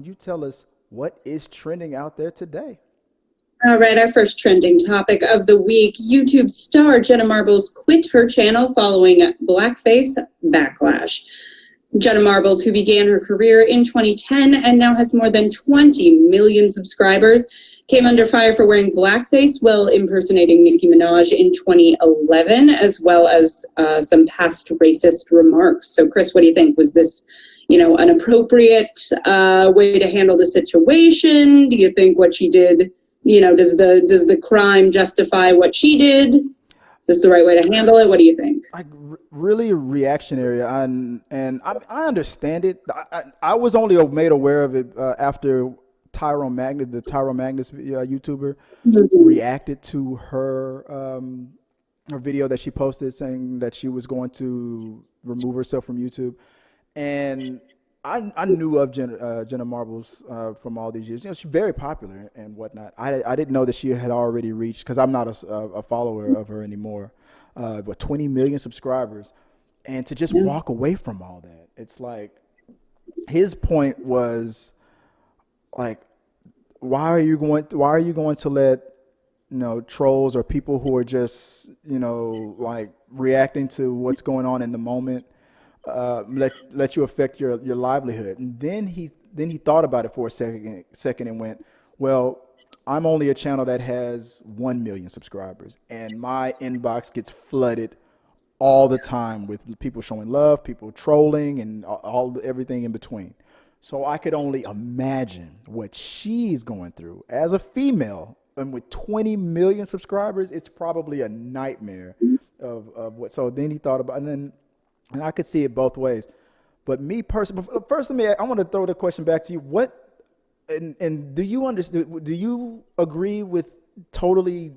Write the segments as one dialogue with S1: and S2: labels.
S1: You tell us what is trending out there today.
S2: All right, our first trending topic of the week. YouTube star Jenna Marbles quit her channel following Blackface Backlash. Jenna Marbles, who began her career in 2010 and now has more than 20 million subscribers, came under fire for wearing blackface while impersonating Nicki Minaj in 2011, as well as some past racist remarks. So, Chris, what do you think? Was this, an appropriate way to handle the situation? Do you think what she did, does the crime justify what she did? Is this the right way to handle it? What do you think?
S1: Like really reactionary, and I understand it. I was only made aware of it after the Tyrone Magnus YouTuber,
S2: Mhm.
S1: reacted to her video that she posted saying that she was going to remove herself from YouTube, and I knew of Jenna Marbles from all these years. She's very popular and whatnot. I didn't know that she had already reached, because I'm not a follower of her anymore. 20 million subscribers, and to just
S2: Yeah.
S1: walk away from all that, it's like his point was like, why are you going to let trolls or people who are just like reacting to what's going on in the moment let you affect your livelihood. And then he thought about it for a second and went, well, I'm only a channel that has 1 million subscribers, and my inbox gets flooded all the time with people showing love, people trolling, and everything in between. So I could only imagine what she's going through as a female, and with 20 million subscribers, it's probably a nightmare of what. So then he thought about, and I could see it both ways. But me personally, first, I want to throw the question back to you. And do you understand? Do you agree with totally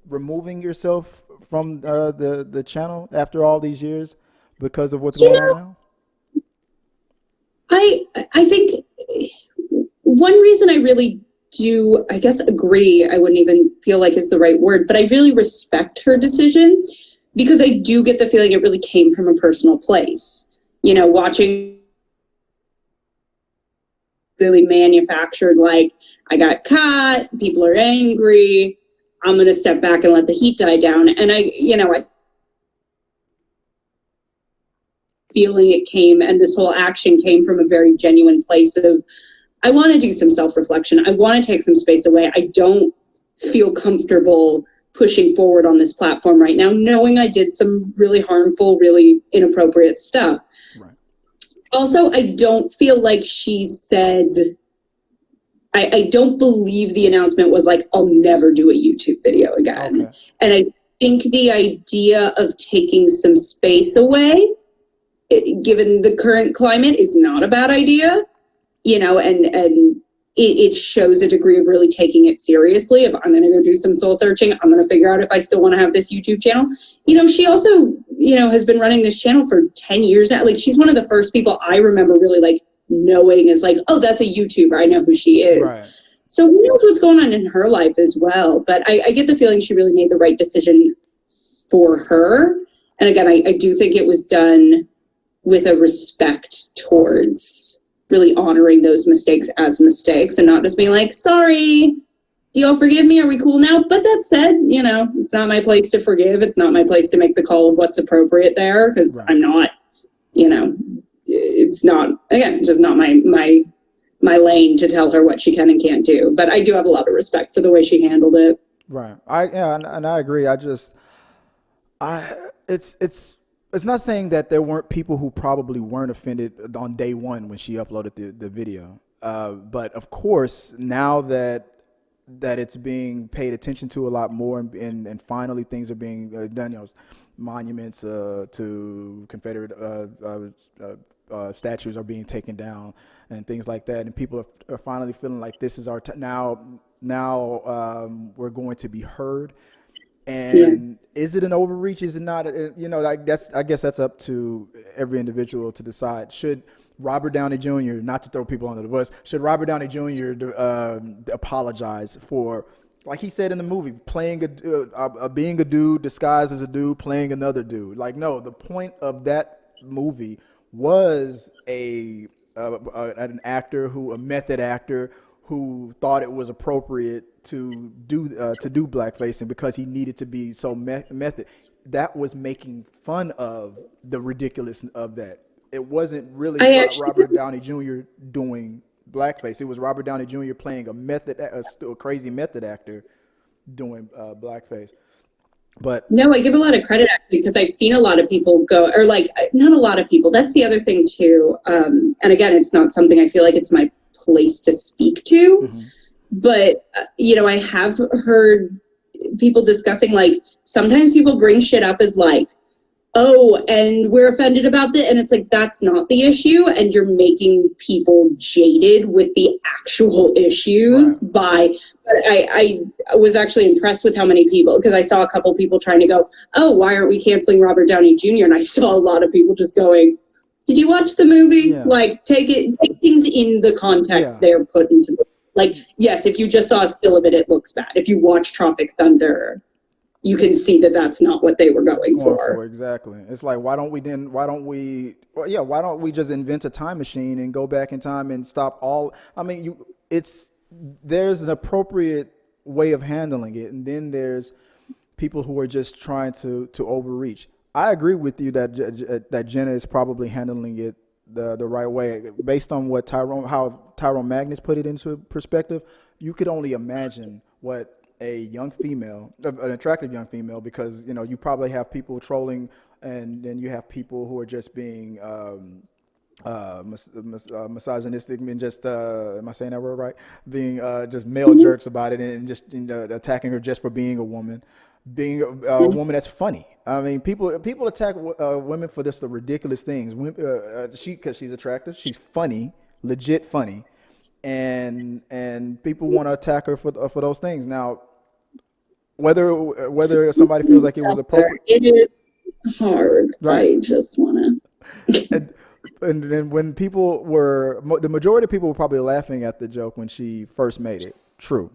S1: removing yourself from the channel after all these years because of what's
S2: You
S1: going on
S2: know,
S1: now?
S2: I think one reason I really do, I guess, agree, I wouldn't even feel like is the right word, but I really respect her decision because I do get the feeling it really came from a personal place. Watching really manufactured, like, I got caught, people are angry, I'm going to step back and let the heat die down. And I feeling it came, and this whole action came from a very genuine place of, I want to do some self-reflection. I want to take some space away. I don't feel comfortable pushing forward on this platform right now, knowing I did some really harmful, really inappropriate stuff.
S1: Right.
S2: Also, I don't feel like she said, I don't believe the announcement was like, I'll never do a YouTube video again.
S1: Okay.
S2: And I think the idea of taking some space away, given the current climate, is not a bad idea. And it shows a degree of really taking it seriously. If I'm going to go do some soul searching, I'm going to figure out if I still want to have this YouTube channel. She also, has been running this channel for 10 years now. Like, she's one of the first people I remember really like knowing as like, oh, that's a YouTuber. I know who she is.
S1: Right.
S2: So who knows what's going on in her life as well. But I get the feeling she really made the right decision for her. And again, I do think it was done with a respect towards really honoring those mistakes as mistakes and not just being like, sorry, do y'all forgive me? Are we cool now? But that said, it's not my place to forgive. It's not my place to make the call of what's appropriate there, because
S1: Right.
S2: I'm not, it's not, again, just not my lane to tell her what she can and can't do. But I do have a lot of respect for the way she handled it.
S1: Right. And I agree. I it's not saying that there weren't people who probably weren't offended on day one when she uploaded the video. But of course, now that it's being paid attention to a lot more, and finally things are being done, monuments to Confederate statues are being taken down and things like that, and people are finally feeling like this is our now we're going to be heard.
S2: Yeah.
S1: And is it an overreach? Is it not? Like I guess that's up to every individual to decide. Should Robert Downey Jr., not to throw people under the bus, should Robert Downey Jr. Apologize for, like he said in the movie, playing being a dude disguised as a dude, playing another dude? Like, no, the point of that movie was an actor a method actor who thought it was appropriate to do blackface, and because he needed to be so method, that was making fun of the ridiculousness of that. It wasn't really
S2: I actually,
S1: Robert Downey Jr. doing blackface. It was Robert Downey Jr. playing a crazy method actor doing blackface. But
S2: no, I give a lot of credit actually, because I've seen a lot of people go, or like, not a lot of people. That's the other thing too. And again, it's not something I feel like it's my place to speak to,
S1: mm-hmm.
S2: but I have heard people discussing, like, sometimes people bring shit up as like, oh, and we're offended about that. And it's like, that's not the issue. And you're making people jaded with the actual issues by, but I was actually impressed with how many people, because I saw a couple people trying to go, oh, why aren't we canceling Robert Downey Jr.? And I saw a lot of people just going, did you watch the movie?
S1: Yeah.
S2: Like, take things in the context they're put into. Like, yes, if you just saw a still of it, it looks bad. If you watch Tropic Thunder, you can see that that's not what they were going for.
S1: Exactly. It's like, why don't we just invent a time machine and go back in time and stop all, I mean, there's an appropriate way of handling it. And then there's people who are just trying to overreach. I agree with you that Jenna is probably handling it the right way. Based on how Tyrone Magnus put it into perspective, you could only imagine what a young female, an attractive young female, because you probably have people trolling, and then you have people who are just being misogynistic, and just am I saying that word right? Being just male jerks about it, and just attacking her just for being a woman, being a woman that's funny. I mean, people attack women for the ridiculous things. Because she's attractive, she's funny, legit funny. And people want to attack her for those things. Now, whether somebody feels like it was appropriate,
S2: it is hard.
S1: Right?
S2: I just want
S1: to. And then when the majority of people were probably laughing at the joke when she first made it. True.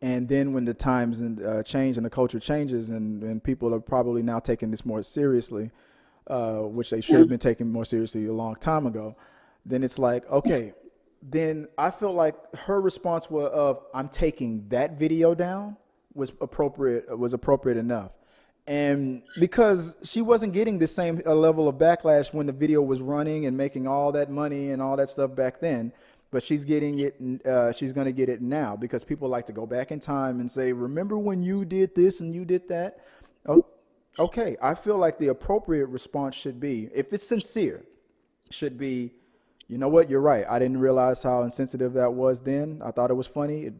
S1: And then when the times change and the culture changes, and people are probably now taking this more seriously, which they should have been taking more seriously a long time ago. Then it's like, okay. Then I feel like her response of I'm taking that video down was appropriate enough. And because she wasn't getting the same level of backlash when the video was running and making all that money and all that stuff back then, but she's getting it. She's going to get it now because people like to go back in time and say, remember when you did this and you did that? Oh, okay. I feel like the appropriate response should be, if it's sincere, should be, you know what? You're right. I didn't realize how insensitive that was then. I thought it was funny.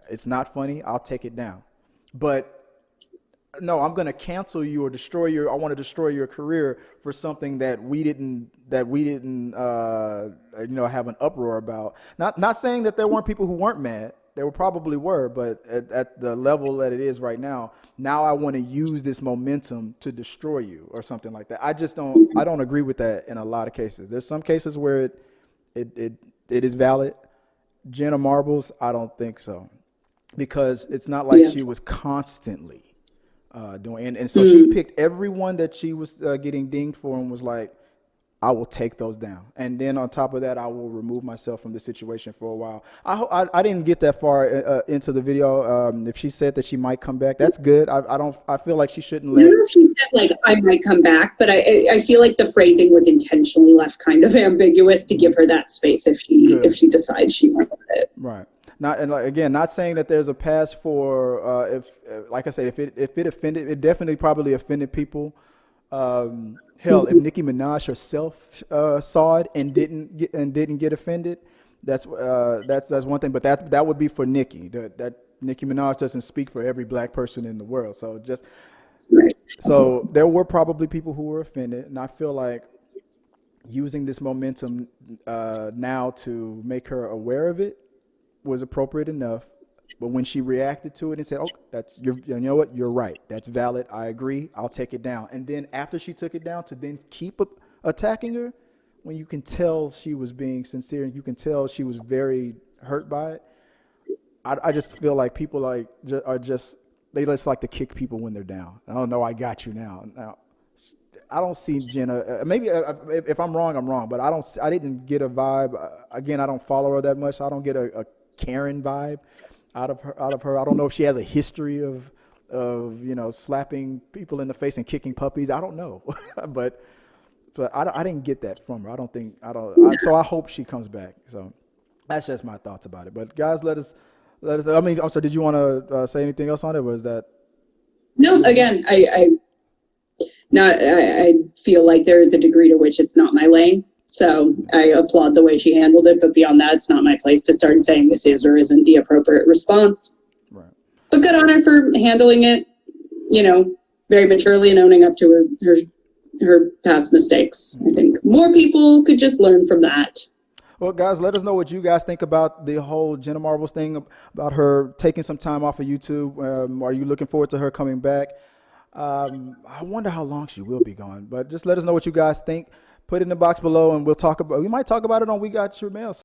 S1: It's not funny. I'll take it down. But no, I'm going to cancel you or I want to destroy your career for something that we didn't have an uproar about. Not saying that there weren't people who weren't mad. There probably were, but at the level that it is right now I want to use this momentum to destroy you or something like that. I don't agree with that in a lot of cases. There's some cases where it is valid. Jenna Marbles, I don't think so, because it's not like she was constantly doing, and so she picked everyone that she was getting dinged for and was like, I will take those down, and then on top of that, I will remove myself from the situation for a while. I didn't get that far into the video. If she said that she might come back, that's good. I feel like she shouldn't let.
S2: I don't know if she said like I might come back, but I feel like the phrasing was intentionally left kind of ambiguous to give her that space if she decides she wants it.
S1: Right. Not saying that there's a pass for like I said, if it offended, it definitely probably offended people. Hell, if Nicki Minaj herself saw it and didn't get offended, that's one thing. But that would be for Nicki. That Nicki Minaj doesn't speak for every black person in the world. So so there were probably people who were offended, and I feel like using this momentum now to make her aware of it was appropriate enough. But when she reacted to it and said, "Oh, you know what? You're right. That's valid. I agree. I'll take it down." And then after she took it down, to then keep attacking her, when you can tell she was being sincere and you can tell she was very hurt by it, I just feel like people they just like to kick people when they're down. Oh no, I got you now. Now, I don't see Jenna. Maybe if I'm wrong, I'm wrong. But I didn't get a vibe. Again, I don't follow her that much. So I don't get a Karen vibe out of her. I don't know if she has a history of slapping people in the face and kicking puppies. I don't know, but I didn't get that from her. I don't think I don't. So I hope she comes back. So that's just my thoughts about it. But guys, let us. I mean, I'm sorry. Did you want to say anything else on it? Was that?
S2: No. Again, I feel like there is a degree to which it's not my lane. So I applaud the way she handled it. But beyond that, it's not my place to start saying this is or isn't the appropriate response.
S1: Right.
S2: But good on her for handling it, very maturely and owning up to her past mistakes. I think more people could just learn from that.
S1: Well, guys, let us know what you guys think about the whole Jenna Marbles thing, about her taking some time off of YouTube. Are you looking forward to her coming back? I wonder how long she will be gone. But just let us know what you guys think. Put it in the box below, and we might talk about it on We Got Your Mail